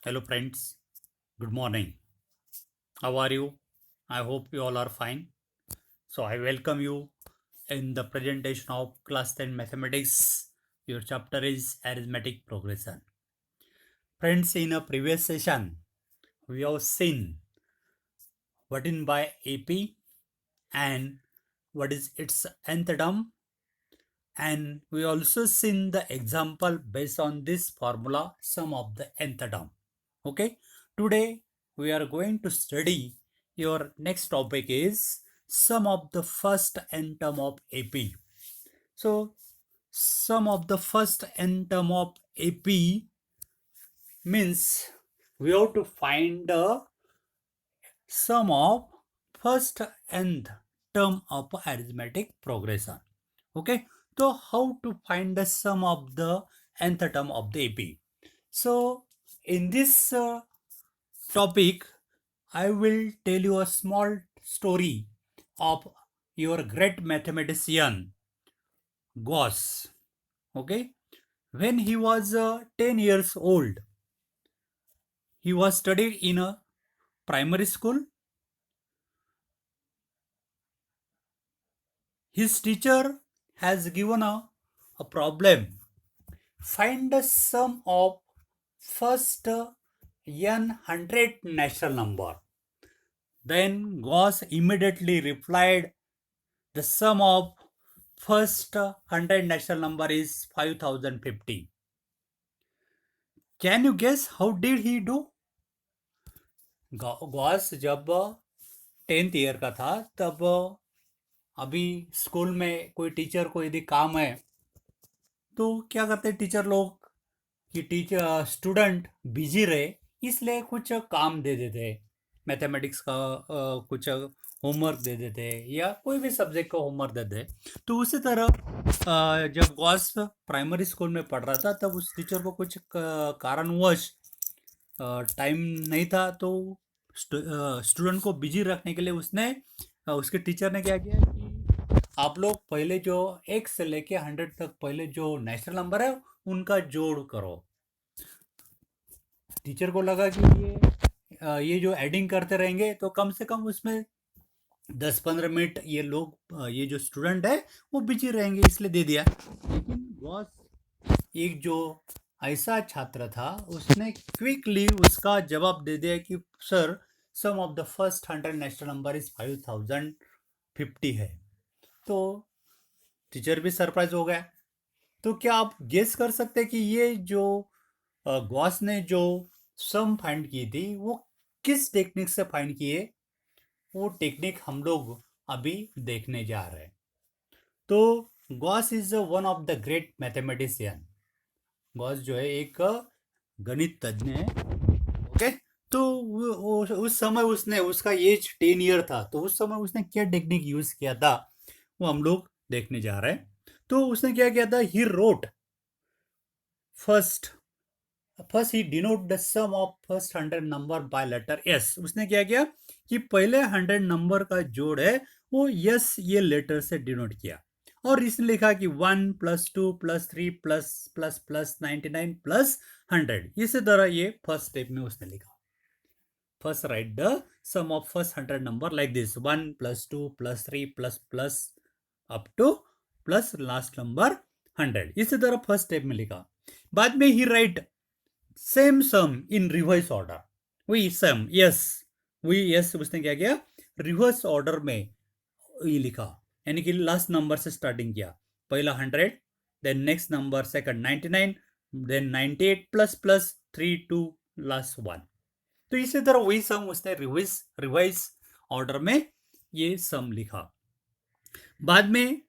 Hello, friends. Good morning. How are you? I hope you all are fine. So, I welcome you in the presentation of class 10 mathematics. Your chapter is arithmetic progression. Friends, in a previous session, we have seen what in by AP and what is its nth term, and we also seen the example based on this formula sum of the nth term. Okay, today we are going to study your next topic is sum of the first n term of AP. So sum of the first n term of AP means we have to find the sum of first nth term of arithmetic progression. Okay, so how to find the sum of the nth term of the AP? So in this topic, I will tell you a small story of your great mathematician Gauss. Okay, when he was 10 years old, he was studied in a primary school. His teacher has given a problem. Find the sum of first n-100 natural number. Then Gauss immediately replied, the sum of first 100 natural number is 5050. Can you guess how did he do? Gauss जब 10th year का था तब अभी school में कोई teacher को यदि काम है तो क्या करते टीचर लोग कि टीचर स्टूडेंट बिजी रहे इसलिए कुछ काम दे देते मैथमेटिक्स का कुछ होमवर्क दे देते या कोई भी सब्जेक्ट का होमवर्क दे दे तो उसी तरह जब गॉस प्राइमरी स्कूल में पढ़ रहा था तब उस टीचर को कुछ कारणवश टाइम नहीं था तो स्टूडेंट को बिजी रखने के लिए उसने उसके टीचर ने क्या किया कि आप लोग पहले जो 1 से लेके 100 तक पहले जो नेचुरल नंबर है उनका जोड़ करो। टीचर को लगा कि ये जो एडिंग करते रहेंगे तो कम से कम उसमें 10-15 मिनट ये लोग ये जो स्टूडेंट है वो बिजी रहेंगे इसलिए दे दिया। लेकिन बॉस एक जो ऐसा छात्र था उसने क्विकली उसका जवाब दे दिया कि sir sum of the first 100 natural number is 5050 है। तो टीचर भी सरप्राइज हो गया। तो क्या आप गेस कर सकते हैं कि ये जो गॉस ने जो सम फाइंड की थी वो किस टेक्निक से फाइंड किए? वो टेक्निक हम लोग अभी देखने जा रहे हैं। तो Gauss is one of the great mathematician. Gauss जो है एक गणित तज्ञ है। ओके, तो उस समय उसने उसका एज 10 ईयर था तो उस समय उसने क्या टेक्निक यूज किया था वो हम लोग देखने जा रहे हैं। तो उसने क्या किया था, he wrote first first he denote the sum of first 100 number by letter s. उसने क्या किया कि पहले 100 नंबर का जोड़ है वो यस ये लेटर से डिनोट किया और इसने लिखा कि 1+2+3+++99+100। इसी तरह ये फर्स्ट स्टेप में उसने लिखा। First write the sum of first 100 number like this 1+2+3++ up to plus last number 100। इसी तरह फर्स्ट स्टेप में लिखा। बाद में he write same sum in reverse order. वही सम यस वही यस उसने क्या किया रिवर्स ऑर्डर में ये लिखा, यानी कि लास्ट नंबर से स्टार्टिंग किया। पहला 100, then next number second 99, then 98 plus plus 3 to last 1। तो इसी तरह वही सम उसने रिवाइज रिवाइज ऑर्डर में ये सम लिखा। बाद में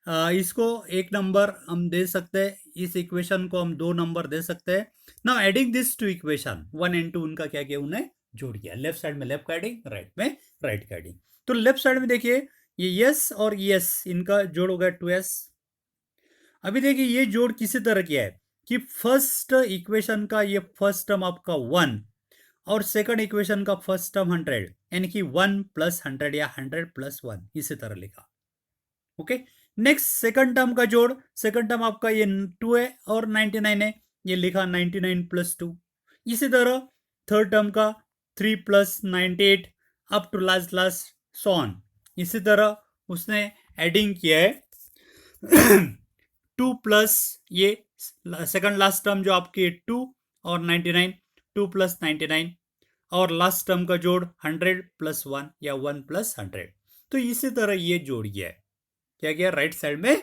इसको एक नंबर हम दे सकते हैं, इस इक्वेशन को हम 2 नंबर दे सकते हैं। Now adding this two equation 1 and 2 उनका क्या किया उन्हें जोड़ किया। लेफ्ट साइड में लेफ्ट का एडिंग, राइट में राइट का एडिंग। तो लेफ्ट साइड में देखिए ये यस और यस इनका जोड़ हो गया 2s। अभी देखिए ये जोड़ किसी तरह किया है कि फर्स्ट इक्वेशन का ये फर्स्ट टर्म आपका 1 और सेकंड इक्वेशन का फर्स्ट टर्म 100, यानी कि 1+100 या 100+1 इसी तरह लिखा। ओके, नेक्स्ट सेकंड टर्म का जोड़, सेकंड टर्म आपका ये 2 है और 99 है, ये लिखा 99+2। इसी तरह थर्ड टर्म का 3 plus 98 up to last so on. इसी तरह उसने एडिंग किया है 2 प्लस ये सेकंड लास्ट टर्म जो आपकी 2 और 99, 2 प्लस 99 और लास्ट टर्म का जोड़ 100 प्लस 1 या 1 प्लस 100। तो इसी तरह ये जोड़ गया है, क्या किया, राइट साइड में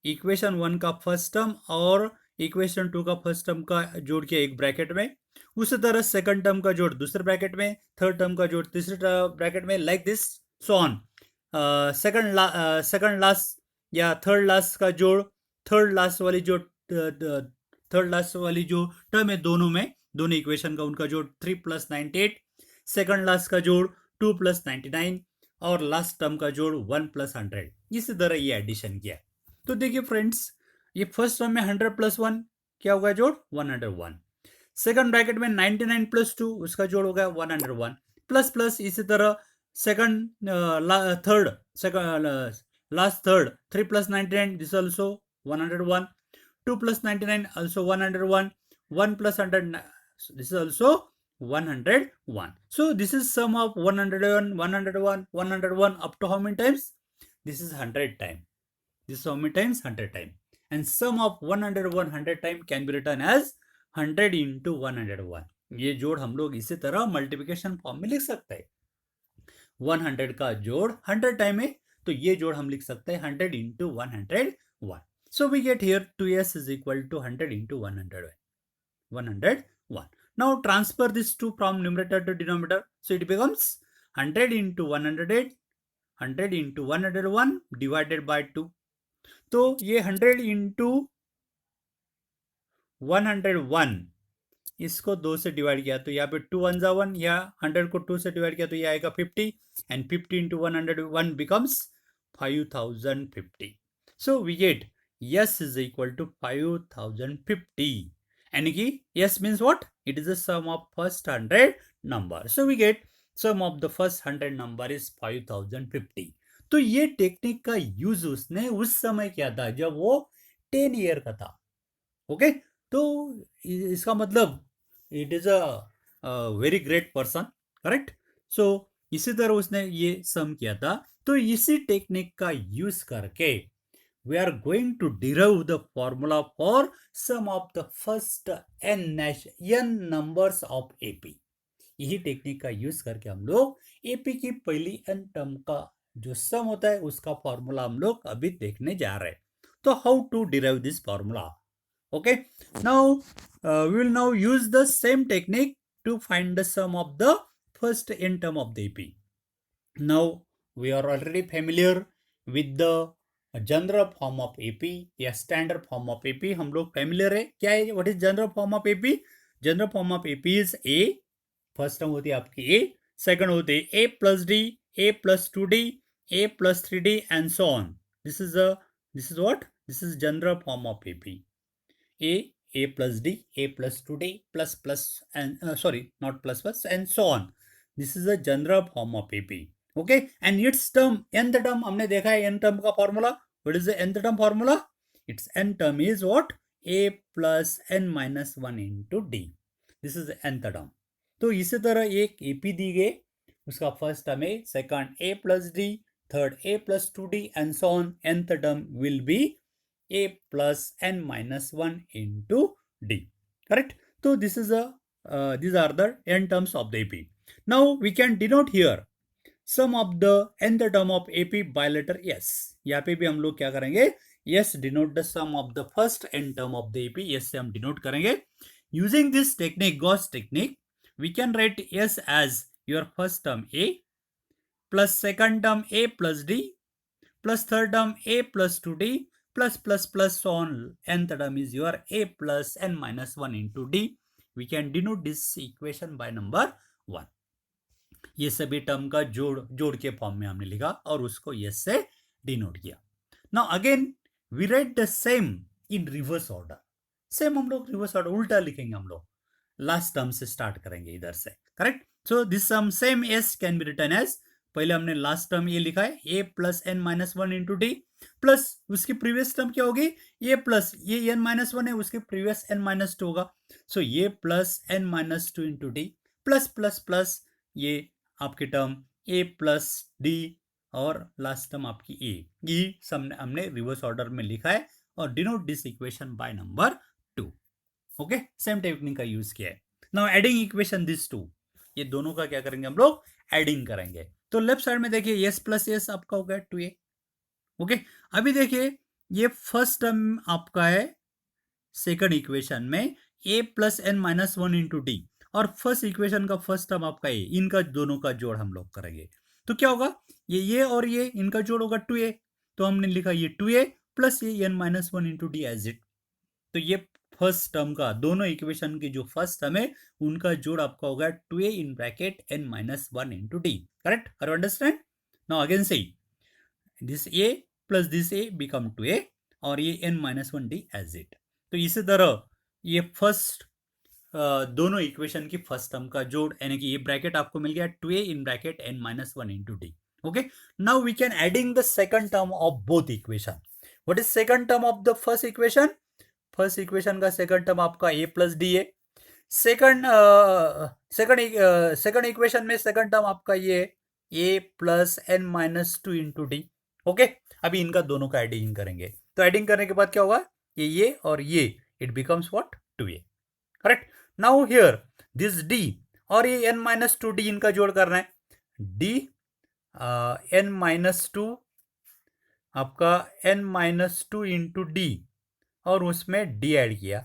इक्वेशन 1 का फर्स्ट टर्म और इक्वेशन 2 का फर्स्ट टर्म का जोड़ किया एक ब्रैकेट में, उसी तरह सेकंड टर्म का जोड़ दूसरे ब्रैकेट में, थर्ड टर्म का जोड़ तीसरे ब्रैकेट में, like this so on. Second last या थर्ड लास्ट का जोड़ थर्ड लास्ट वाली जो टर्म है दोनों में, दोनों इक्वेशन का उनका जोड़ 3 प्लस 98, सेकंड लास्ट का जोड़ 2 प्लस 99 और लास्ट टर्म का जोड़ 1 प्लस 100। इसी तरह ये एडिशन किया। तो देखिए फ्रेंड्स, ये फर्स्ट टर्म में 100 प्लस 1 क्या होगा जोड़ 101, सेकंड ब्रैकेट में 99 प्लस 2 उसका जोड़ होगा 101 प्लस प्लस, इसी तरह second third last third 3 plus 99 this also 101, 2 plus 99 also 101, 1 plus 100 this is also 101. So this is sum of 101, 101, 101 up to how many times? This is 100 time. This is how many times? 100 time. And sum of 101 100 time can be written as 100 into 101. ये जोड़ हम लोग इसी तरह multiplication form में लिख सकते हैं। 100 का जोड़ 100 टाइम है, तो ये जोड़ हम लिख सकते हैं 100 into 101. So we get here 2s is equal to 100 into 101. Now transfer this 2 from numerator to denominator. So it becomes 100 into 108, 100 into 101 divided by 2. तो ये 100 into 101 इसको 2 से डिवाइड किया तो यहाँ पे 2 1 जा 1, या 100 को 2 से डिवाइड किया तो ये आएगा 50, and 50 into 101 becomes 5050. So we get S is equal to 5050. And S means what? It is the sum of first 100 number. So we get sum of the first 100 number is 5050. तो ये technique का use उसने उस समय किया था जब वो 10 ईयर का था। ओके, तो इसका मतलब it is a very great person, correct. So इसी तरह उसने ये सम किया था। तो इसी टेक्निक का यूज करके we are going to derive the formula for sum of the first n numbers of AP. यही टेक्निक का यूज करके हम लोग एपी की पहली n टर्म का जो सम होता है उसका फॉर्मूला हम लोग अभी देखने जा रहे हैं। तो how to derive this formula? Okay, now we will now use the same technique to find the sum of the first n term of the AP. Now we are already familiar with the general form of AP या standard form of AP. हम लोग familiar है क्या है, what is general form of AP? General form of AP is a, first term होती है आपकी a, second होती है a plus d, a plus 2d, a plus 3d and so on. This is what, this is general form of AP. a plus d, a plus 2d, plus and sorry not plus and so on. This is a general form of AP. Okay, and its term nth term हमने देखा है n term का formula. What is the nth term formula? Its n term is what? a plus n minus 1 into d. This is the nth term. तो इसी तरह एक AP दी गई, उसका फर्स्ट टर्म है, second a plus d, third a plus 2d and so on. nth term will be a plus n minus 1 into d, correct? So this is these are the n terms of the AP. Now we can denote here sum of the nth term of AP by letter S. यहाँ पे भी हम लोग क्या करेंगे, S denote the sum of the first n term of the AP, S से हम denote करेंगे। Using this technique, Gauss technique, we can write S as your first term A plus second term A plus D plus third term A plus 2D plus so on. Nth term is your a plus n minus 1 into d. We can denote this equation by number 1. ये सभी term का जोड़ के form में हमने लिखा और उसको यस से डिनोट किया। Now again we write the same in reverse order. Same हम लोग रिवर्स ऑर्डर उल्टा लिखेंगे, हम लोग लास्ट टर्म से स्टार्ट करेंगे इधर से, correct. So this sum same S can be written as, पहले हमने लास्ट टर्म ये लिखा है a plus n minus 1 into d, plus उसकी प्रीवियस टर्म क्या होगी, a प्लस ये n माइनस 1 है, उसके प्रीवियस n माइनस 2 होगा। सो ये plus n minus 2 into d plus plus plus ये आपकी टर्म a प्लस डी और लास्ट टर्म आपकी a, ये हमने रिवर्स ऑर्डर में लिखा है और denote this equation by number 2. Okay, same technique का यूज किया है. Now adding equation this two, ये दोनों का क्या करेंगे हम लोग, एडिंग करेंगे. तो लेफ्ट साइड में देखिए s प्लस एस आपका हो गया 2a. ओके, अभी देखिए ये फर्स्ट टर्म आपका है सेकंड इक्वेशन में a plus n minus one into d, और फर्स्ट इक्वेशन का फर्स्ट टर्म आपका a, इनका दोनों का जोड़ हम लोग करेंगे. तो क्या होगा, ये और ये इनका जोड़ होगा 2a, तो हमने लिखा ये 2a प्लस ये n minus one into d as it. तो ये फर्स्ट टर्म का, दोनों इक्वेशन की जो फर्स्ट टर्म है उनका जोड़ आपका होगा 2a in bracket n minus one into d. Correct, are you understand? Now again से this a plus this a become 2a और ये n minus one d as it. तो इसी तरह ये फर्स्ट दोनों इक्वेशन की फर्स्ट टर्म का जोड़, यानी कि ये ब्रैकेट आपको मिल गया 2a in bracket n minus one into d. Okay, now we can adding the second term of both equation. What is second term of the first equation? First equation का second term आपका a plus d है. Second equation में second term आपका ये a plus n minus two into d. Okay, अभी इनका दोनों का एडिंग करेंगे. तो एडिंग करने के बाद क्या होगा, ये और ये, it becomes what, 2a. Correct. Now here this d और ये n माइनस टू डी, इनका जोड़ करना है. d n माइनस टू आपका n minus two into d, और उसमें d ऐड किया.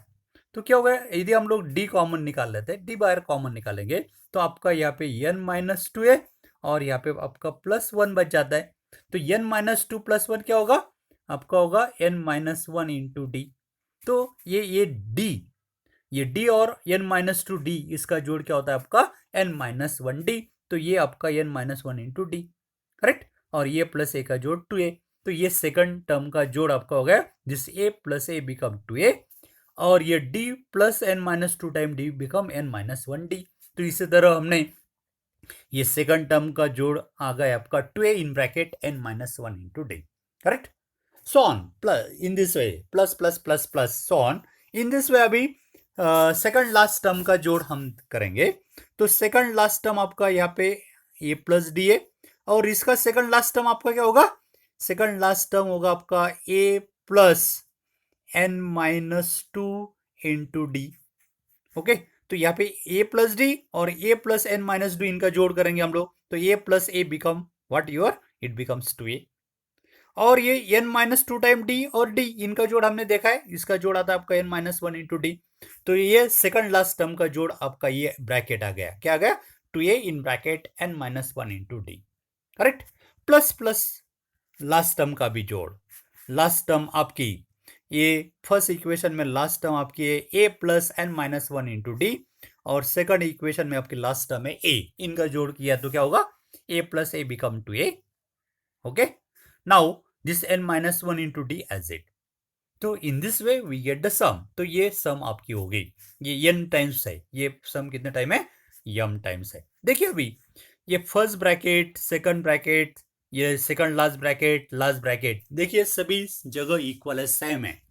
तो क्या होगा, यदि हम लोग d कॉमन निकाल लेते हैं, d बाहर कॉमन निकालेंगे, तो आपका यहाँ पे n माइनस टू है और यहाँ पे आपका प्लस वन बच जाता है. तो n minus two plus one क्या होगा, आपका होगा n minus one into d. तो ये d और n माइनस टू डी, इसका जोड़ क्या होता है आपका n माइनस वन डी. तो ये आपका n minus one into d. Correct, और ये प्लस ए का जोड़ 2a. तो ये सेकंड टर्म का जोड़ आपका हो गया, this a plus a become 2a, और ये d plus n minus two time d become n minus one D. तो इसी तरह हमने ये सेकंड टर्म का जोड़ आ गया आपका 2a in bracket n minus one into d. Correct, so on plus in this way, plus plus plus plus so on in this वे. अभी सेकंड लास्ट टर्म का जोड़ हम करेंगे. तो सेकंड लास्ट टर्म आपका यहाँ पे a प्लस डी है, और इसका सेकंड लास्ट टर्म आपका क्या होगा, सेकंड लास्ट टर्म होगा आपका a plus n minus two into d. Okay, तो यहाँ पे a प्लस डी और a plus n minus two, इनका जोड़ करेंगे हम लोग. तो a plus a become what your, it becomes 2a. और ये n minus two time d और d, इनका जोड़ हमने देखा है, इसका जोड़ आता है आपका n minus one into d. तो ये सेकंड लास्ट टर्म का जोड़ आपका ये ब्रैकेट आ गया, क्या आ गया, 2a in bracket n minus one into d. Correct, plus plus last term का भी जोड़. लास्ट टर्म आपकी ये फर्स्ट इक्वेशन में लास्ट टर्म आपकी है a plus n minus one into d, और सेकंड इक्वेशन में आपकी लास्ट टर्म है a, इनका जोड़ किया तो क्या होगा, a plus a become 2a. Okay, now this n minus one into d as it. तो in this way we get the sum. तो ये सम आपकी हो गई, ये n टाइम्स है. ये सम कितने टाइम है, m टाइम्स है. देखिए अभी ये फर्स्ट ब्रैकेट, सेकंड ब्रैकेट, ये सेकंड लास्ट ब्रैकेट, देखिए सभी जगह इक्वल है, सेम है,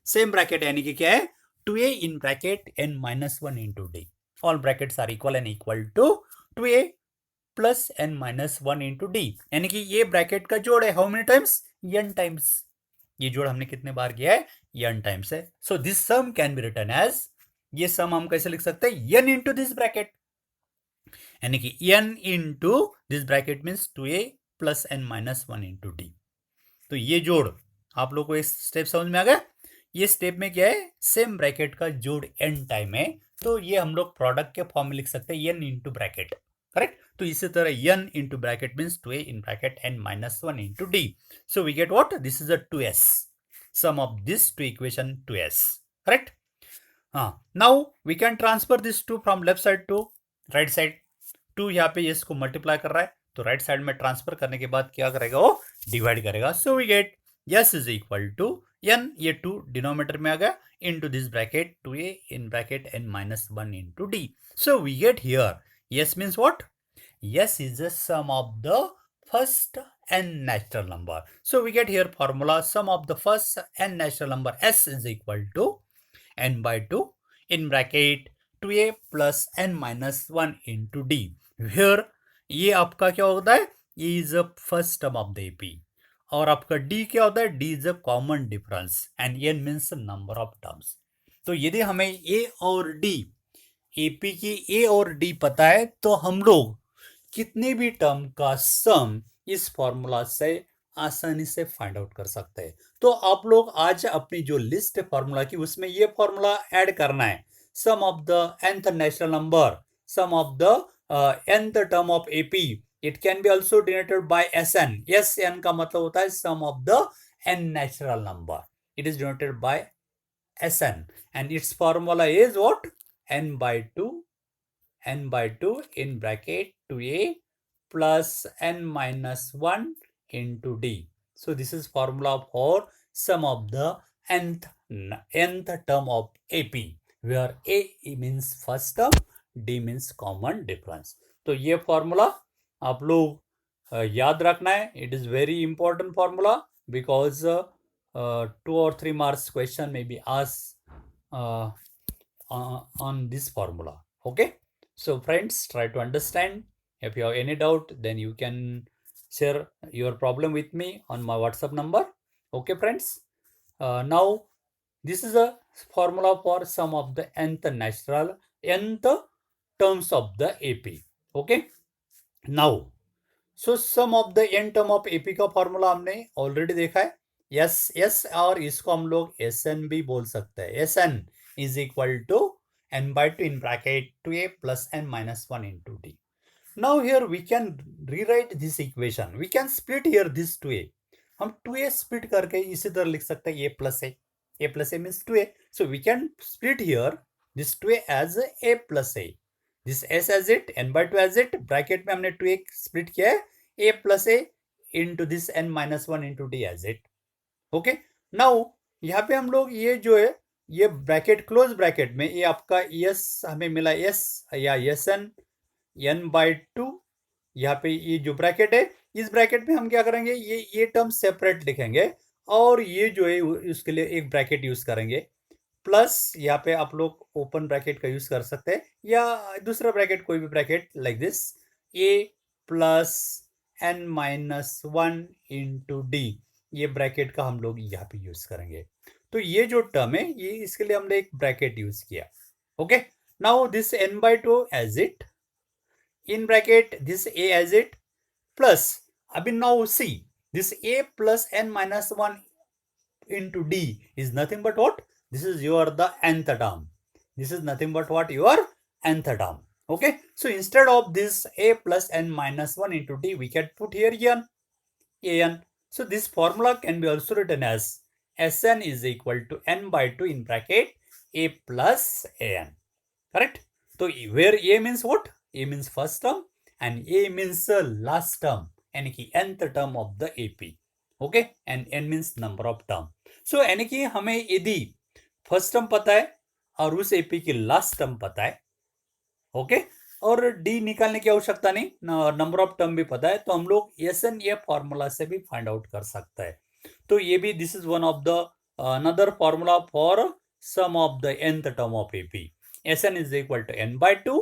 सेम ब्रैकेट, यानी कि क्या है, 2a in bracket n minus one into d. All brackets are equal and equal to 2a plus n minus one into d. यानी कि ये ब्रैकेट का जोड़ है, how many times, n times. ये जोड़ हमने कितने बार किया है, n टाइम्स है. So this sum can be written as, ये सम हम कैसे लिख सकते हैं, n इंटू दिस ब्रैकेट, यानी कि n into this bracket means 2a plus n minus one into d. तो ये जोड़ आप लोग को इस स्टेप समझ में आ गया. ये स्टेप में क्या है, सेम ब्रैकेट का जोड़ n टाइम है, तो ये हम लोग प्रोडक्ट के फॉर्म में लिख सकते हैं n इंटू ब्रैकेट. करेक्ट, तो इसी तरह n into bracket means 2a in bracket n minus one into d. So we get what, this is a 2s, sum of this two equation 2s. Correct. हाँ, now we can transfer this two from left side to right side. 2 यहाँ पे s को multiply कर रहा है, तो right side में transfer करने के बाद क्या करेगा, वो डिवाइड करेगा. So we get s is equal to n, ये 2 डिनोमिनेटर में आ गया, into this bracket 2a in bracket n minus one into d. So we get here s means what, s is the sum of the first n natural number. So we get here formula, sum of the first n natural number s is equal to n by 2 in bracket 2a plus n minus 1 into d, where ये आपका क्या होता है, ये is a first term of the AP, और आपका d क्या होता है, d is a common difference, and n means number of terms. तो यदि हमें ए और डी, एपी की ए और डी पता है, तो हम लोग कितने भी टर्म का सम इस फॉर्मूला से आसानी से फाइंड आउट कर सकते हैं। तो आप लोग आज अपनी जो लिस्ट है फॉर्मूला की, उसमें ये फॉर्मूला ऐड करना है, sum of the nth natural number, sum of the nth term of AP, it can be also denoted by SN। SN का मतलब होता है sum of the n natural number, it is denoted by SN, and its formula is what, n by 2 in bracket 2a plus n minus 1 into d. So this is formula for sum of the nth term of AP, where a means first term, d means common difference. तो ये formula आप लोग याद रखना है, it is very important formula, because 2 or 3 marks question may be asked on this formula. Okay, so friends, try to understand. If you have any doubt, then you can share your problem with me on my WhatsApp number. Okay friends, now this is a formula for sum of the nth terms of the AP. Okay, now so sum of the n term of AP का formula हमने already देखा है, S और इसको हम लोग SN भी बोल सकते हैं। SN is equal to n by 2 in bracket 2a plus n minus 1 into d. Now here we can rewrite this equation, we can split here this 2a, हम 2a split करके इसी तरह लिख सकते हैं a plus a means 2a, so we can split here this 2a as a plus a, this s as it, n by 2 as it, bracket में हमने 2a split किया है, a plus a into this n minus 1 into d as it. Okay, now यहाँ पे हम लोग ये जो है, ये ब्रैकेट क्लोज ब्रैकेट में ये आपका एस हमें मिला, एस या एस एन n by 2, यहाँ पे ये जो ब्रैकेट है, इस ब्रैकेट में हम क्या करेंगे, ये टर्म सेपरेट लिखेंगे, और ये जो है उसके लिए एक ब्रैकेट यूज करेंगे, प्लस यहाँ पे आप लोग ओपन ब्रैकेट का यूज कर सकते हैं, या दूसरा ब्रैकेट कोई भी bracket like this, a plus n minus 1 into D, ये ब्रैकेट का हम लोग यहाँ पे यूज करेंगे। तो ये जो टर्म है, ये इसके लिए हमने एक ब्रैकेट यूज किया। Okay, now this n by 2 as it, in bracket this a as it, plus अभी now see this a plus n minus 1 into d is nothing but what, this is your the nth term, this is nothing but what, your nth term. Okay, so instead of this a plus n minus 1 into d, we can put here an. So this formula can be also written as Sn is equal to n by 2 in bracket a plus an. Correct? So where a means what, a means first term and a means last term, यानी कि nth term of the AP. Okay, and n means number of term. So यानी कि हमें यदि first term पता है और उस एपी की लास्ट टर्म पता है, ओके, और डी निकालने की आवश्यकता नहीं, नंबर ऑफ टर्म भी पता है, तो हम लोग SN ये फॉर्मूला से भी फाइंड आउट कर सकते हैं। तो ये भी this is one of the another formula for sum of the nth term of AP. SN is equal to n by 2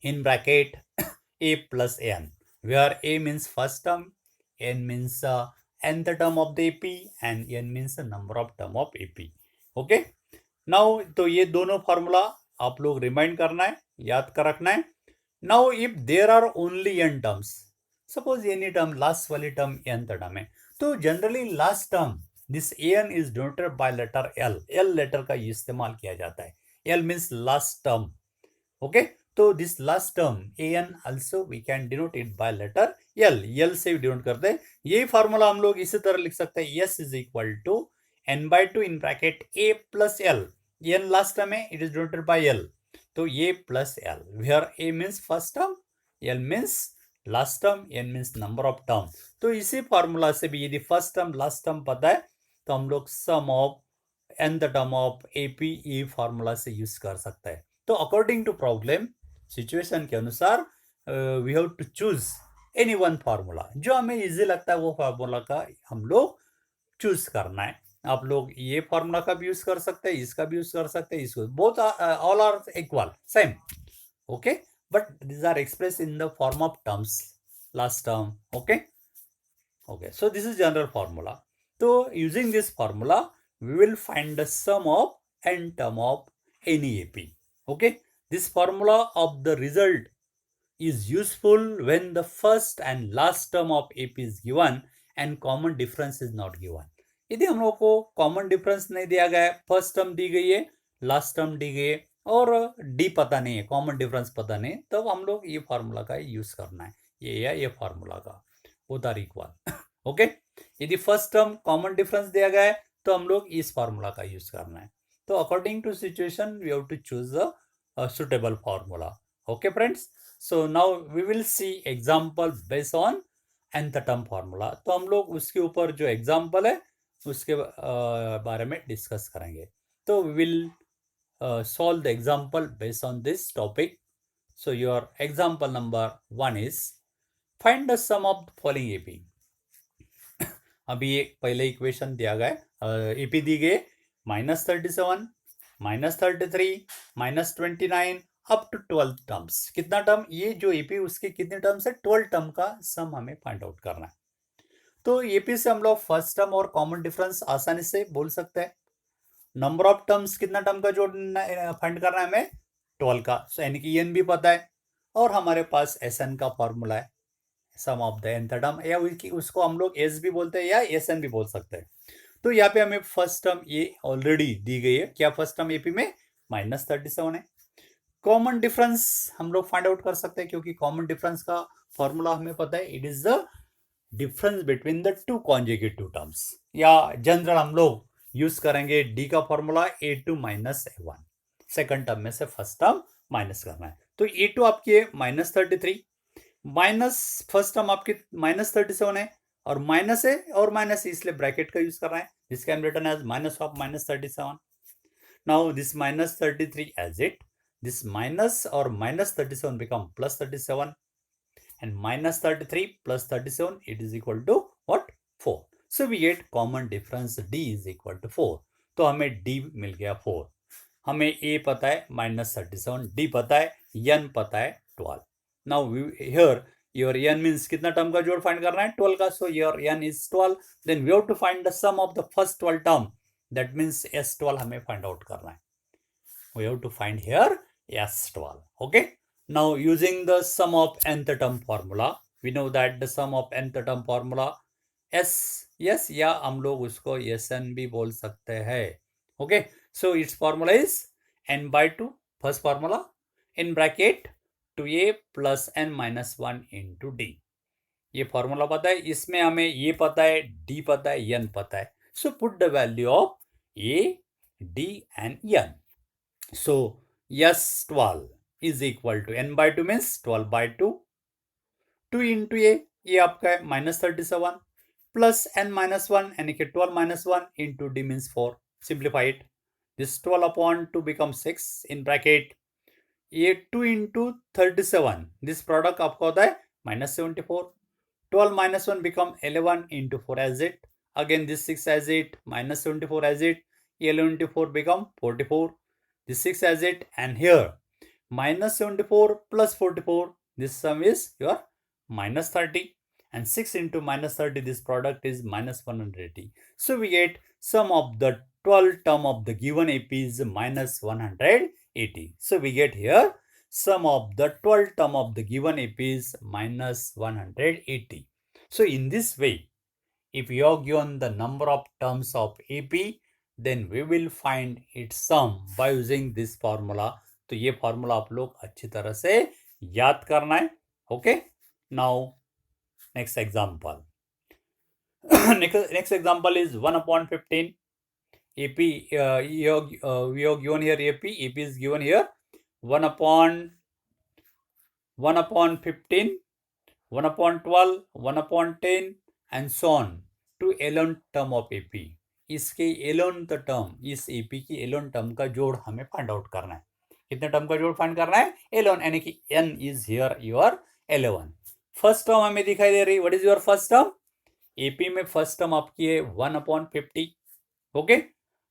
in bracket a plus n, where a means first term, n means nth term of the AP and n means the number of term of AP. Okay, now तो ये दोनों formula आप लोग remind करना है, याद कर रखना है। Now if there are only n terms, suppose any term last वाली टर्म nth टर्म है, तो generally last term this an is denoted by letter l letter का इस्तेमाल किया जाता है, l means last term. Okay, तो this last term an also we can denote it by letter l से denote करते हैं। यही फॉर्मूला हम लोग इसी तरह लिख सकते हैं, s is equal to n by 2 in bracket a plus l, n last term है, it is denoted by l, तो a plus l, where a means first term, l means last term, n means number of term. तो इसी formula से भी यदि first term last term पता है, तो हम लोग sum of nth term of AP ये फॉर्मूला से यूज कर सकते हैं। तो अकॉर्डिंग टू प्रॉब्लम सिचुएशन के अनुसार we have to choose any one formula, जो हमें इजी लगता है वो फार्मूला का हम लोग चूज करना है। आप लोग ये फॉर्मूला का भी यूज कर सकते हैं, इसका भी यूज कर सकते हैं, इसको both all are equal same. Okay, but these are expressed in the form of terms, last term. Okay, so this is general formula. So using this formula we will find the sum of n term of any AP. Okay, this formula of the result is useful when the first and last term of AP is given and common difference is not given. यदि हम लोग को common difference नहीं दिया गया है, first term दी गई है, लास्ट टर्म दी गई है और डी पता नहीं है, कॉमन डिफरेंस पता नहीं, तब हम लोग ये फार्मूला का यूज करना है, ये या ये फार्मूला का बोथ आर इक्वल. ओके, यदि फर्स्ट टर्म कॉमन डिफरेंस दिया गया है तो हम लोग इस फार्मूला का यूज करना है. तो according to situation we have to choose the suitable formula. Okay friends, so now we will see example based on nth term formula. तो हम लोग उसके ऊपर जो एग्जाम्पल है उसके बारे में डिस्कस करेंगे. तो we will solve the example based on this topic. So your example number 1 is find the sum of the following AP. अभी ये पहले इक्वेशन दिया गया है, AP दी गई -37, -33, -29 अप टू 12 टर्म्स. कितना टर्म, ये जो AP उसके कितने टर्म्स है, 12 टर्म का सम हमें फाइंड आउट करना है. तो AP से हम लोग फर्स्ट टर्म और कॉमन डिफरेंस आसानी से बोल सकते हैं. नंबर ऑफ टर्म्स, कितना टर्म का जो फाइंड करना है हमें, 12 का. सो यानी कि एन भी पता है और हमारे पास एस एन का फॉर्मूला है, sum of the nth term, या उसको हम लोग एस भी बोलते हैं या एस एन भी बोल सकते हैं. तो यहाँ पे हमें फर्स्ट टर्म ये ऑलरेडी दी गई है. क्या फर्स्ट टर्म एपी में -37 है. कॉमन डिफरेंस हम लोग फाइंड आउट कर सकते हैं क्योंकि कॉमन डिफरेंस का फॉर्मूला हमें पता है, it is the difference between the two conjugative terms. या जनरल हम लोग यूज करेंगे डी का formula A2 - A1. Second term में से फर्स्ट टर्म माइनस करना है. तो A2 आपकी है -33 माइनस फर्स्ट टर्म आपकी -37 है और माइनस है और माइनस है, इसलिए ब्रैकेट का यूज कर रहे हैं. This can be written as minus of -37. Now this -33 as it, this minus और -37 become +37 and -33 plus 37 it is equal to what, 4. So we get common difference D is equal to 4. तो हमें D मिल गया 4. हमें A पता है -37, D पता है, N पता है 12. Now here your N means कितना टर्म का जोड़ फाइंड करना है, 12 का. So your N is 12. Then we have to find the sum of the first 12 term. That means S12 हमें फाइंड आउट करना है. We have to find here S12. Okay. Now using the sum of nth term formula, we know that the sum of nth term formula S, yes, या हम लोग उसको Sn भी बोल सकते हैं. Okay, so its formula is n/2, first formula, in bracket 2a plus n minus 1 into d. ये formula पता है, इसमें हमें ये पता है, d पता है, n पता है. So put the value of a, d and n. So S12 is equal to n/2 means 12/2, 2 into a, ये आपका है -37 plus n-1 यानी कि 12 - 1 into d means 4. Simplify it. This 12/2 becomes 6 in bracket. ये 2 into 37, this product आपका होता है -74. 12 - 1 become 11 into 4 as it. Again this 6 as it, -74 as it, 11 into 4 become 44. This 6 as it, and here -74 plus 44, this sum is your -30, and 6 into -30, this product is -180. So we get sum of the 12 term of the given AP is -180. So we get here sum of the 12 term of the given AP is -180. So in this way, if you are given the number of terms of AP, then we will find its sum by using this formula. तो ये formula आप लोग अच्छी तरह से याद करना है. Okay, now next example. next example is 1/15 AP. We have given here AP is given here 1/15, 1/12, 1/10 and so on to 11th term of AP. इसके 11th टर्म, इस AP की 11th टर्म का जोड़ हमें फाइंड आउट करना है. कितने term का जोड़ फाइंड करना है, 11, यानी कि n is here your 11. First term हमें दिखाई दे रही. What is your first term, AP में फर्स्ट टर्म आपकी है 1/50. ओके,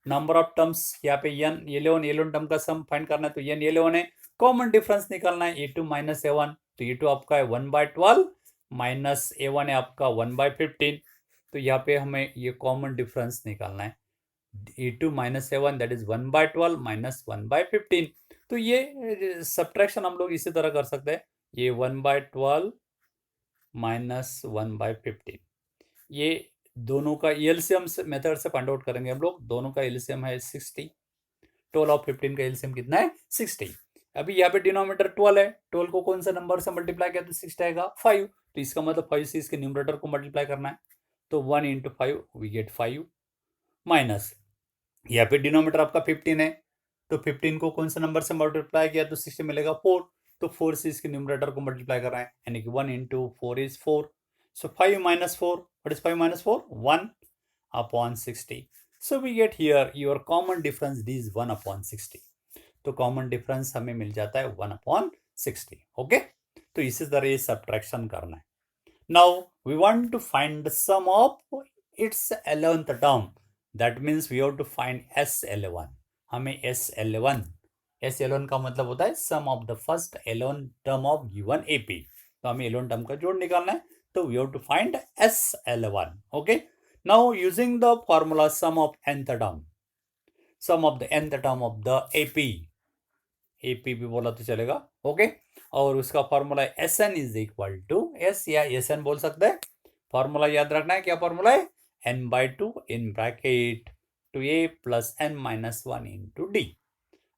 नंबर ऑफ टर्म्स यहाँ पे n A11 टर्म का सम फाइंड करना है, तो n A11 है, कॉमन डिफरेंस निकालना है A2 माइनस A1, तो A2 आपका है 1/12 माइनस A1 है आपका 1/15, तो यहाँ पे हमें ये कॉमन डिफरेंस निकालना है A2 minus A1 that is 1/12 minus 1/15, तो ये सब्ट्रैक्शन हम लोग इसी तरह कर सकते हैं, ये 1/12 माइनस 1/15, ये दोनों का एलसीएम मेथड से फाइंड आउट करेंगे हम लोग, दोनों का एलसीएम है 60, 12 और 15 का एलसीएम कितना है 60। अभी यहाँ पे डिनोमिनेटर 12 है, 12 को कौन सा नंबर से मल्टीप्लाई किया तो 60 आएगा 5, तो इसका मतलब 5 से इसके न्यूमरेटर को मल्टीप्लाई करना है, तो 1 इंटू 5 वी गेट 5 माइनस यहाँ पे डिनोमिनेटर आपका 15 है, तो 15 को कौन सा नंबर से मल्टीप्लाई किया तो 60 मिलेगा 4, तो 4 से इसके न्यूमरेटर को मल्टीप्लाई कर रहे हैं, यानी कि 1 into 4 is 4, so 5 minus 4, what is 5 minus 4? 1 upon 60. So we get here your common difference D is 1 upon 60. तो common difference हमें मिल जाता है 1 upon 60. ओके, तो इसी तरह ये सब्ट्रैक्शन करना है. Now we want to find the sum of its 11th term. That means we have to find S11. हमें S11 का मतलब होता है sum of the first 11 term of given AP. तो हमें 11 term का जोड़ निकालना है, so we have to find S11. Okay, now using the formula sum of nth term, sum of the nth term of the AP भी बोला तो चलेगा. ओके, और उसका formula SN is equal to S या SN बोल सकते हैं. फॉर्मूला याद रखना है, क्या फॉर्मूला है, n/2 in bracket 2a plus n minus 1 into D.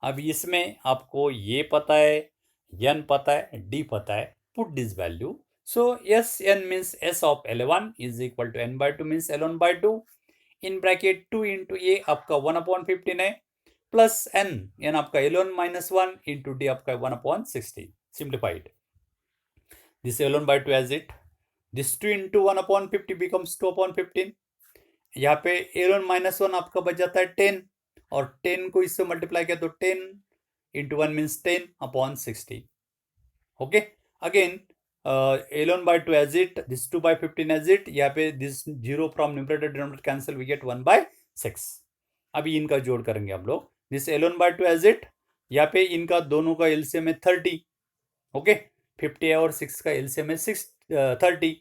अब इसमें आपको ये पता है, n पता है, d पता है, put this value. So Sn means S of 11 is equal to n/2 means L1/2 in bracket 2 into A आपका 1/15 है, प्लस n आपका L1 minus 1 into D आपका 1/60. Simplified. This L1/2 as it. This 2 into 1/50 becomes 2/15. यहाँ पे L1 minus 1 आपका बच जाता है 10, और 10 को इससे मल्टीप्लाई किया तो 10 into 1 means 10/60. Okay, again L1/2 as it, this 2/15 as it, यहाँ पे this 0 from numerator denominator cancel, we get 1/6. अभी इनका जोड़ करेंगे हम लोग, this L1/2 as it, यहाँ पे इनका दोनों का एलसीएम है 30. ओके, 50 और 6 का एलसीएम है 30.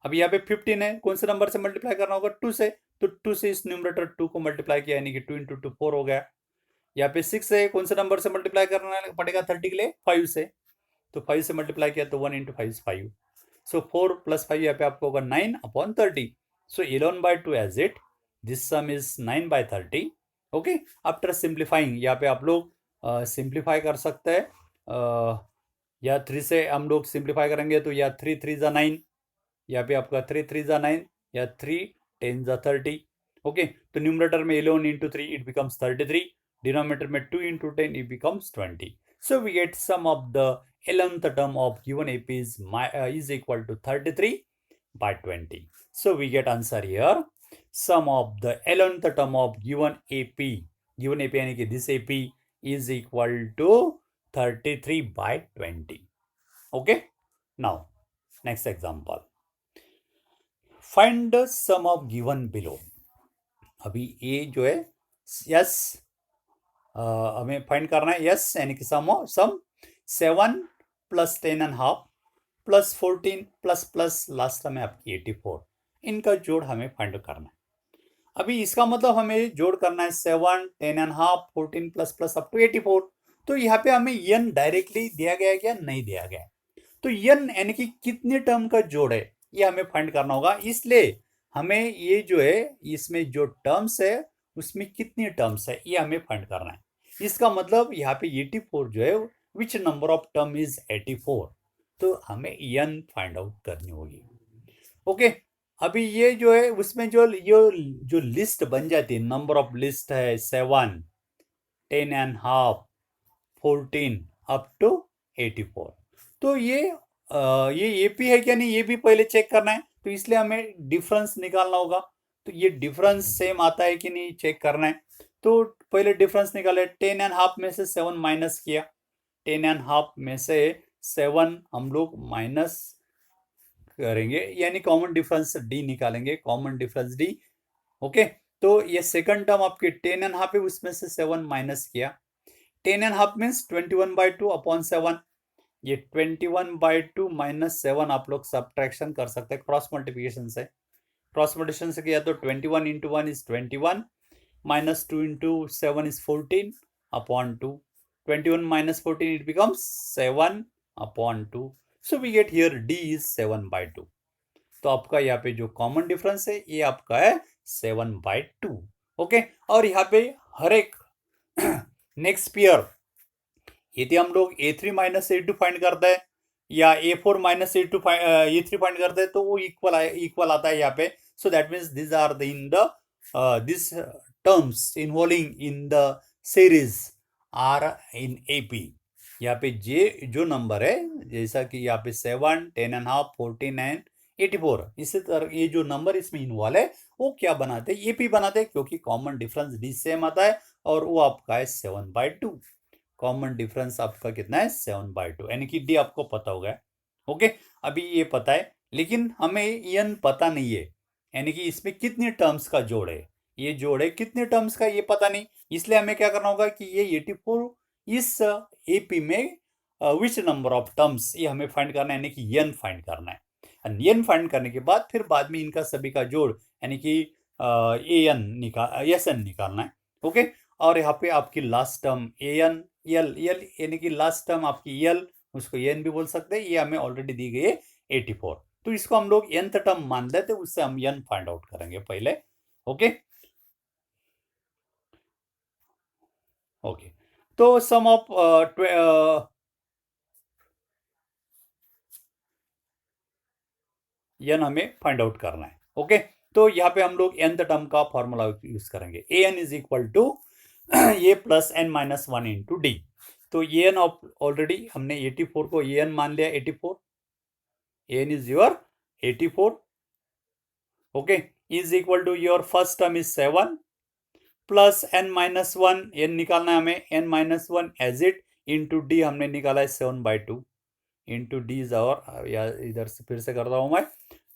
अभी यहाँ पे 15 है, कौन से नंबर से मल्टीप्लाई करना होगा 2 से, तो 2 से इस न्यूमरेटर 2 को मल्टीप्लाई किया, यानी कि 2 इंटू 2 4 हो गया. यहाँ पे 6 है, कौन से नंबर से मल्टीप्लाई करना पड़ेगा 30 के लिए 5 से, तो 5 से मल्टीप्लाई किया तो 1 इंटू 5 इज 5. सो 4 प्लस 5 यहाँ पे आपको होगा 9/30. So 11/2 as it, this sum is 9/30. Okay, after simplifying यहाँ पे आप लोग सिंप्लीफाई कर सकते हैं, या 3 से हम लोग सिंप्लीफाई करेंगे तो या 3 3 जा 9, यहाँ पे आपका 3 3 जा 9, या 3 10 जा 30. ओके, तो न्यूमरेटर में 11 इंटू 3 इट बिकम्स 33, डिनोमिनेटर में 2 into 10 it becomes 20. So we get sum of the 11th term of given AP is equal to 33/20. So we get answer here, sum of the 11th term of given AP यानी कि this AP is equal to 33/20. Okay, now next example, find the sum of given below. अभी ये जो है yes, हमें find करना है yes, यानी कि सम 7 plus 10.5 plus 14 plus plus last में आपकी 84, इनका जोड़ हमें फाइंड करना है. अभी इसका मतलब हमें जोड़ करना है 7 10.5 14 प्लस प्लस अप टू 84. तो यहाँ पे हमें n डायरेक्टली दिया गया है क्या, नहीं दिया गया है, तो n यानी कि कितने टर्म का जोड़ है ये हमें फाइंड करना होगा. इसलिए हमें ये जो है इसमें जो टर्म्स है उसमें कितनी टर्म्स है ये हमें फाइंड करना है. इसका मतलब यहाँ पे 84 जो है, which number of term is 84, तो हमें n फाइंड आउट करनी होगी. ओके, अभी ये जो है उसमें जो लिस्ट बन जाती है, नंबर ऑफ लिस्ट है 7 10.5 14 अप टू 84, तो ये AP है क्या नहीं ये भी पहले चेक करना है, तो इसलिए हमें डिफरेंस निकालना होगा. तो ये डिफरेंस सेम आता है कि नहीं चेक करना है, तो पहले डिफरेंस निकाले. 10.5 में से 7 माइनस किया, 10.5 में से 7 हम लोग माइनस करेंगे, यानी कॉमन डिफरेंस D निकालेंगे, कॉमन डिफरेंस D. ओके, तो ये सेकंड टर्म आपके 10.5 है, उसमें से 7 माइनस किया। 10.5 मीन्स 21/2 अपॉन 7। ये 21/2 माइनस 7 आप लोग सब्ट्रैक्शन कर सकते हैं क्रॉस मल्टीप्लिकेशन से। क्रॉस मल्टीप्लिकेशन से किया तो 21 into 1 is 21, minus 2 into 7 is 14 upon 2. 21 minus 14, it becomes 7 upon 2. So we get here D is 7/2. तो आपका यहाँ पे जो कॉमन डिफरेंस है ये आपका है 7/2. ओके, और यहाँ पे हर एक नेक्स्ट पेयर यदि हम लोग A3 माइनस A2 फाइंड करते हैं या A4 माइनस A3 फाइंड करते हैं तो वो इक्वल आता है यहाँ पे. So that means this are the in the this terms involving in the series are in AP. यहाँ पे जो नंबर है जैसा कि यहाँ पे 7, 10.5, 14 एंड 84, इसी तरह ये जो नंबर इसमें इन्वॉल्व है वो क्या बनाते हैं, AP बनाते हैं, क्योंकि कॉमन डिफरेंस डी सेम आता है और वो आपका है 7/2. कॉमन डिफरेंस आपका कितना है 7/2, यानी कि डी आपको पता होगा. ओके, अभी ये पता है लेकिन हमें एन पता नहीं है, यानी कि इसमें कितने टर्म्स का जोड़ है, ये जोड़ है कितने टर्म्स का ये पता नहीं. इसलिए हमें क्या करना होगा कि ये 84 इस एपी में विच नंबर ऑफ टर्म्स ये हमें फाइंड करना है, यानी कि एन फाइंड करना है. एन फाइंड करने के बाद फिर बाद में इनका सभी का जोड़ यानी कि एस एन निकालना है. ओके, और यहाँ पे आपकी लास्ट टर्म एन एल यानी कि लास्ट टर्म आपकी एल, उसको एन भी बोल सकते हैं, ये हमें ऑलरेडी दी गई है 84. तो इसको हम लोग nth टर्म मान लेते हैं, उससे हम एन फाइंड आउट करेंगे पहले. ओके ओके, तो सम ऑफ एन हमें फाइंड आउट करना है. ओके, तो यहाँ पे हम लोग nth टर्म का फॉर्मूला यूज करेंगे. an is equal to a plus n minus 1 into d. तो an ऑलरेडी हमने 84 को an मान लिया. 84 an is your 84. Okay, is equal to your first term is 7 plus n minus 1, n निकालना है हमें, n minus 1 as it into D हमने निकाला है 7/2 इंटू डी इज और इधर से फिर से करता हूं मैं.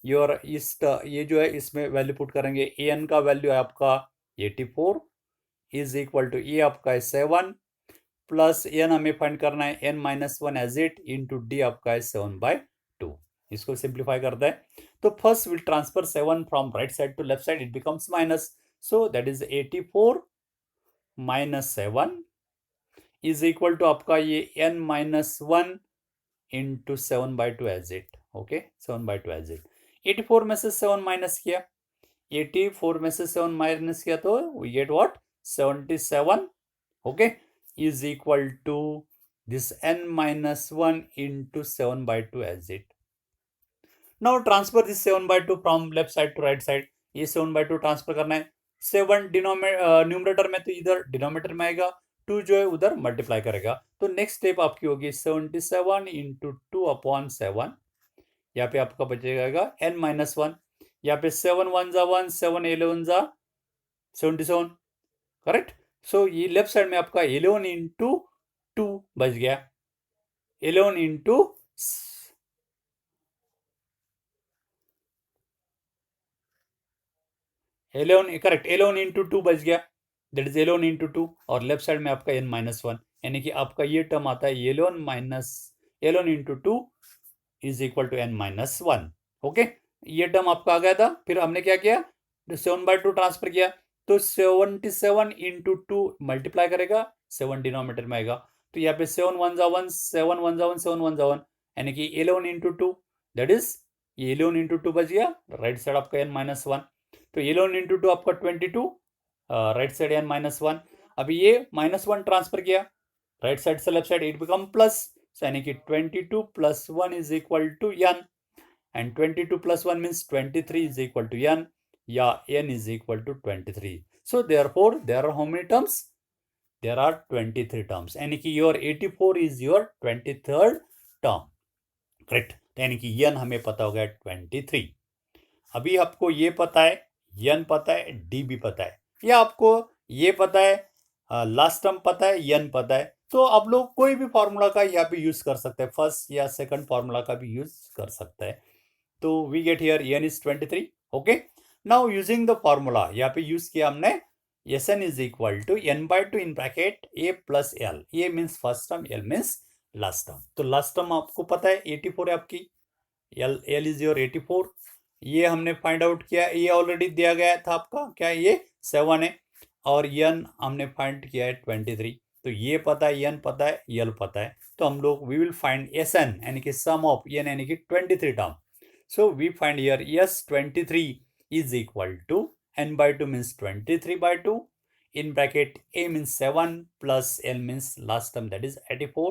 योर इस ये जो है इसमें वैल्यू पुट करेंगे. an का वैल्यू है आपका 84 इज इक्वल टू ये आपका है 7 प्लस n हमें फाइंड करना है n minus 1 as it into d आपका है 7/2. इसको सिंप्लीफाई करता है तो first will transfer 7 from right side to left side, it becomes minus. So that is 84 minus 7 is equal to आपका ये n minus 1 into 7/2 as it. Okay, 7/2 as it. 84 में से 7 माइनस किया, 84 में से 7 माइनस किया तो we get what 77. Okay, is equal to this n minus 1 into 7/2 as it. Now transfer this 7/2 from left side to right side. ये 7/2 transfer करना है. 7 न्यूमरेटर में तो इधर डिनोमिनेटर में आएगा, 2 जो है उधर मल्टीप्लाई करेगा. तो नेक्स्ट स्टेप आपकी होगी 77 इंटू 2 अपॉन 7. यहाँ पे आपका बचेगा n माइनस 1. यहाँ पे 7 1 जा 1, 7 11 जा 77. करेक्ट. सो ये लेफ्ट साइड में आपका 11 इंटू 2 बच गया. 11 इंटू 11 करेक्ट, 11 इंटू 2 बच गया, दैट इज 11 इंटू 2. और लेफ्ट साइड में आपका n माइनस 1, यानी कि आपका ये टर्म आता है 11 into 2 is equal to n minus 1. Okay, ये टर्म आपका आ गया था. फिर हमने क्या किया, 7/2 ट्रांसफर किया तो 77 इंटू 2 मल्टीप्लाई करेगा, 7 डिनोमिनेटर में आएगा. तो यहाँ पे 7 1 जा 1, 7 1 जा 1, 7 1 जा 1, यानी कि 11 इंटू 2 दैट इज ये 11 इंटू 2 बच गया. राइट साइड आपका n माइनस 1. तो 11 इंटू 2 आपका 22, राइट साइड n माइनस 1. अभी ये माइनस 1 ट्रांसफर किया राइट साइड से left side, it become plus. यानी कि 22 plus 1 is equal to n, and 22 plus 1 means 23 is equal to n, या n is equal to 23. So therefore there are how many terms, there are 23 terms, यानी कि your 84 is your 23rd term. Correct, यानी कि n हमें पता हो गया 23. अभी आपको ये पता है, n पता है, d भी पता है, या आपको ये पता है, लास्ट टर्म पता है, n पता है, तो आप लोग कोई भी फॉर्मूला का यहाँ पे यूज कर सकते हैं, फर्स्ट या सेकंड फॉर्मूला का भी यूज कर सकते हैं. तो we get here n is 23. Okay, now using the formula, यहाँ पे यूज किया हमने Sn is equal to n/2 in bracket a plus l, a means first term, l means last term. तो लास्ट टर्म आपको पता है 84 है आपकी, l इज योर 84, ये हमने फाइंड आउट किया, ये ऑलरेडी दिया गया था आपका, क्या ये 7 है, और n हमने फाइंड किया है 23, तो ये पता है, n पता है, l पता है, तो हम लोग वी विल फाइंड Sn यानी कि सम ऑफ n यानी कि 23 term. So we find here yes 23 is equal to n/2 means 23/2 in bracket a means 7 plus l means last term that is 84.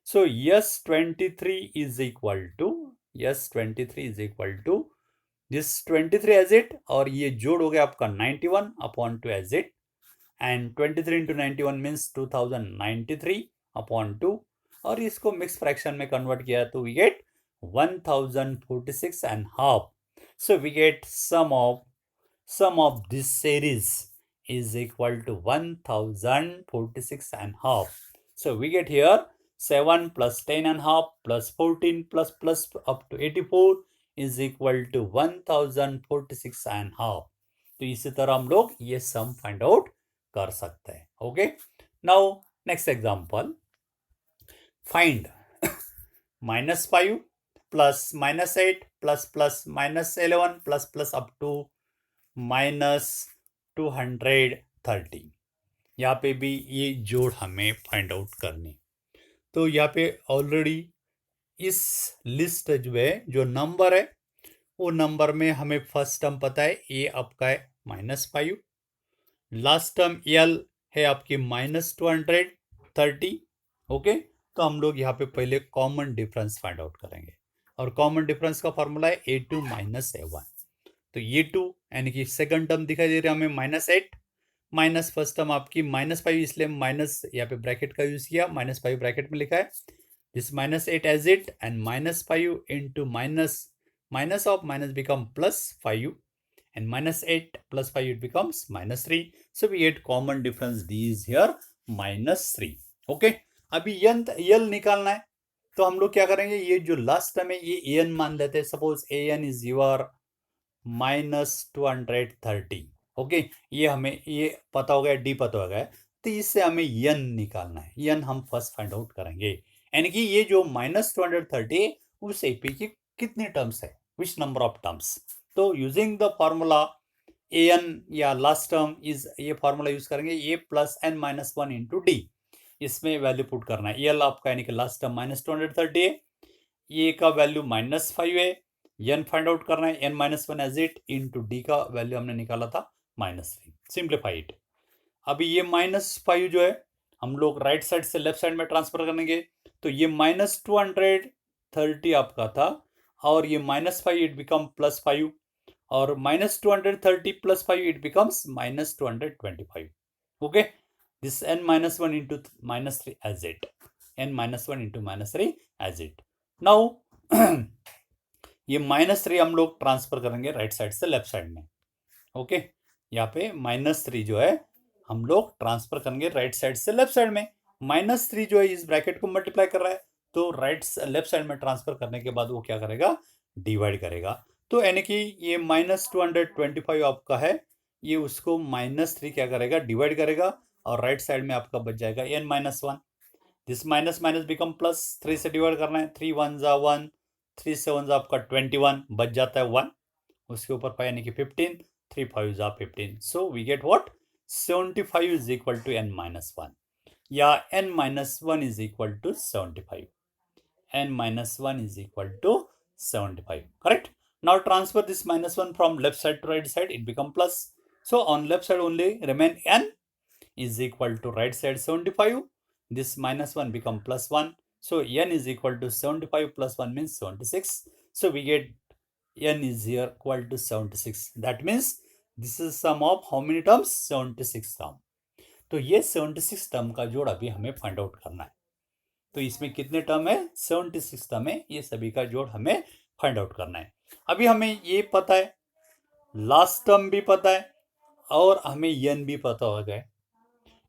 So yes 23 is equal to this 23 as it, और ये जोड़ हो गया आपका 91 upon 2 as it, and 23 into 91 means 2093 upon 2, और इसको mix fraction में convert किया तो we gate 1046 and half. So we get sum of this series is equal to 1046 and half. So we get here 7 plus 10 and half plus 14 plus up to 84 is equal to 1046 and half. तो इसी तरह हम लोग ये sum find out कर सकते हैं। Okay, now next example, find -5 plus -8 plus -11 plus up to -230। यहाँ पे भी ये जोड़ हमें फाइंड आउट करनी। तो यहाँ पे ऑलरेडी इस लिस्ट जो है, जो नंबर है, वो नंबर में हमें फर्स्ट टर्म पता है, ए आपका है -5, लास्ट टर्म एल है आपकी -230। ओके, तो हम लोग यहाँ पे पहले कॉमन डिफरेंस फाइंड आउट करेंगे, और कॉमन डिफरेंस का फॉर्मूला है a2 माइनस a1। तो ये 2 यानी कि सेकंड टर्म दिखाई दे रहा है हमें -8, माइनस फर्स्ट टर्म आपकी -5, इसलिए माइनस यहाँ पे ब्रैकेट का यूज किया, -5 ब्रैकेट में लिखा है, this -8 as it, and -5 into minus of minus become +5, and -8 plus 5 it becomes -3. So we get common difference d is here -3. Okay, अभी यल निकालना है, तो हम लोग क्या करेंगे, ये जो लास्ट टर्म है ये an मान लेते हैं, suppose an is your -230। Okay, ये हमें ये पता हो गया, डी पता हो गया, तो इससे हमें n निकालना है, n हम फर्स्ट फाइंड आउट करेंगे, यानी कि ये जो -230 है उस एपी की कितने टर्म्स है, विच नंबर ऑफ टर्म्स। तो यूजिंग द फॉर्मूला an या लास्ट टर्म इज, ये फॉर्मूला यूज करेंगे a plus n minus 1 into D, इसमें वैल्यू पुट करना है, एल आपका यानी कि लास्ट टर्म -230 है, ए का वैल्यू -5 है, n फाइंड आउट करना है, n minus 1 as it, into d का वैल्यू हमने निकाला था -3, सिंप्लीफाई इट। अभी ये -5 जो है हम लोग राइट साइड से लेफ्ट साइड में ट्रांसफर करेंगे, तो ये -230 आपका था, और ये -5 इट बिकम +5, और -230 +5 it becomes -225। Okay, this n minus 1 into -3 as it, n minus 1 into -3 as it. Now ये -3 हम लोग ट्रांसफर करेंगे राइट साइड से लेफ्ट साइड में। ओके, यहाँ पे -3 जो है हम लोग ट्रांसफर करेंगे राइट साइड से लेफ्ट साइड में, -3 जो है इस ब्रैकेट को मल्टीप्लाई कर रहा है, तो लेफ्ट साइड में ट्रांसफर करने के बाद वो क्या करेगा, डिवाइड करेगा, तो यानी कि ये -225 आपका है, ये उसको -3 क्या करेगा, डिवाइड करेगा, और राइट साइड में आपका बच जाएगा n minus 1, this minus minus become plus, 3 से डिवाइड करना है, 3 1 जा 1, 3 7 जा आपका 21, बच जाता है 1, उसके ऊपर 5 यानी कि 15, 3 5 जा 15, so we get what, 75 is equal to n minus 1, या n minus 1 is equal to 75, n minus 1 is equal to 75, correct? Now transfer this -1 from left side to right side, it become plus, so on left side only remain n is equal to right side 75, this -1 become +1, so n is equal to 75 plus 1 means 76, so we get n is here equal to 76, that means this is sum of how many terms, 76 term। तो ये 76 term का जोड़ अभी हमें find out करना है, तो इसमें कितने टर्म है, 76 टर्म है, ये सभी का जोड़ हमें फाइंड आउट करना है। अभी हमें ये पता है, लास्ट टर्म भी पता है, और हमें n भी पता हो गया,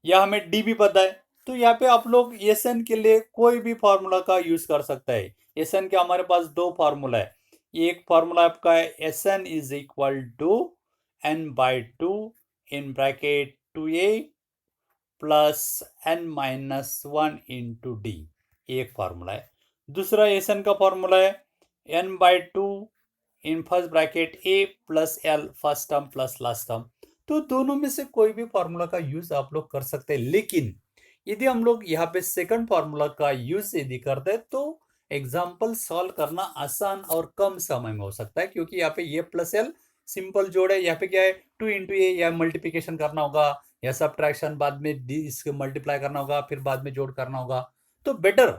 या हमें d भी पता है, तो यहाँ पे आप लोग Sn के लिए कोई भी फार्मूला का यूज कर सकता है। Sn के हमारे पास दो फार्मूला है, एक फार्मूला आपका है Sn is equal to n by 2 in bracket 2a plus n minus 1 into d, एक फार्मूला है। दूसरा एसन का फार्मूला है n by 2 in first bracket a plus l, first term plus last term. तो दोनों में से कोई भी फार्मूला का यूज आप लोग कर सकते हैं, लेकिन यदि हम लोग यहाँ पे सेकंड फार्मूला का यूज यदि करते हैं तो एग्जाम्पल सॉल्व करना आसान और कम समय में हो सकता है, क्योंकि यहाँ पे ये प्लस एल सिंपल जोड़ है। यहाँ पे क्या है 2 इंटू ए, या मल्टीप्लीकेशन करना होगा या सब्ट्रैक्शन, बाद में डी इसको मल्टीप्लाई करना होगा, फिर बाद में जोड़ करना होगा। तो better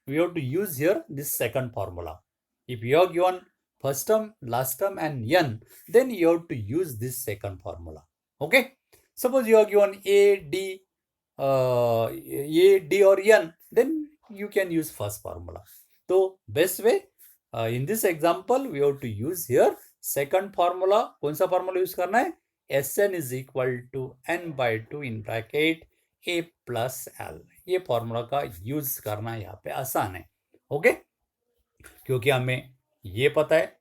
we have to use here this second formula. If you are given first term, last term and n, then you have to use this second formula. Okay, suppose you are given a d or n, then you can use first formula. So best way in this example we have to use here second formula. कौन सा formula use करना है? Sn is equal to n by 2 in bracket a plus l. ये formula का use करना यहाँ पे आसान है। ओके, क्योंकि हमें ये पता है,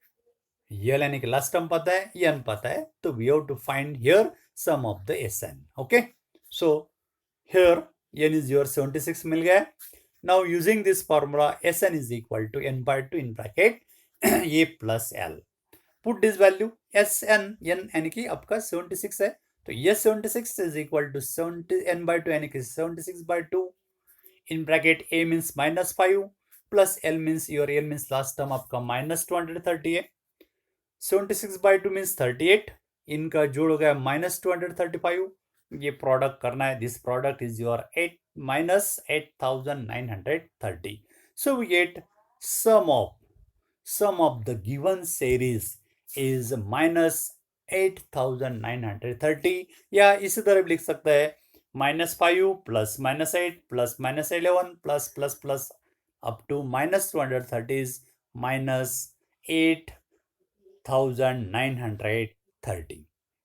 ये यानी कि लास्ट टर्म पता है, एन पता है, तो we have to find here sum of the S n. Okay, so here n is your 76 मिल गया। Now using this formula S n is equal to n by 2 in bracket a plus l. Put this value S n, n यानी कि आपका 76 है, तो ये 76 is equal to 70 n by 2 यानी कि 76 by 2 in bracket a means -5 plus l means your l means last term आपका -230 है। 76 by 2 मीन्स 38, इनका जोड़ हो गया -235, ये प्रोडक्ट करना है। This product is your 8 minus 8930. So we get sum of the given series is minus 8930, या इसी तरह भी लिख सकता है -5 plus -8 plus -11 plus plus plus up to -230 is -8930.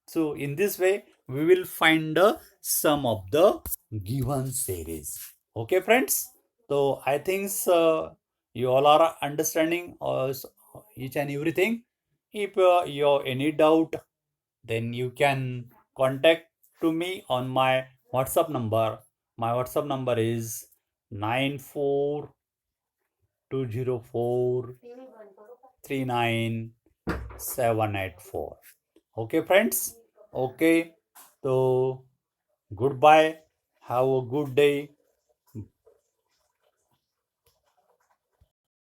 So in this way we will find the sum of the given series. Okay friends, so I think you all are understanding each and everything. If you have any doubt, then you can contact to me on my WhatsApp number. My WhatsApp number is 9420439 Okay friends, okay, so goodbye, have a good day.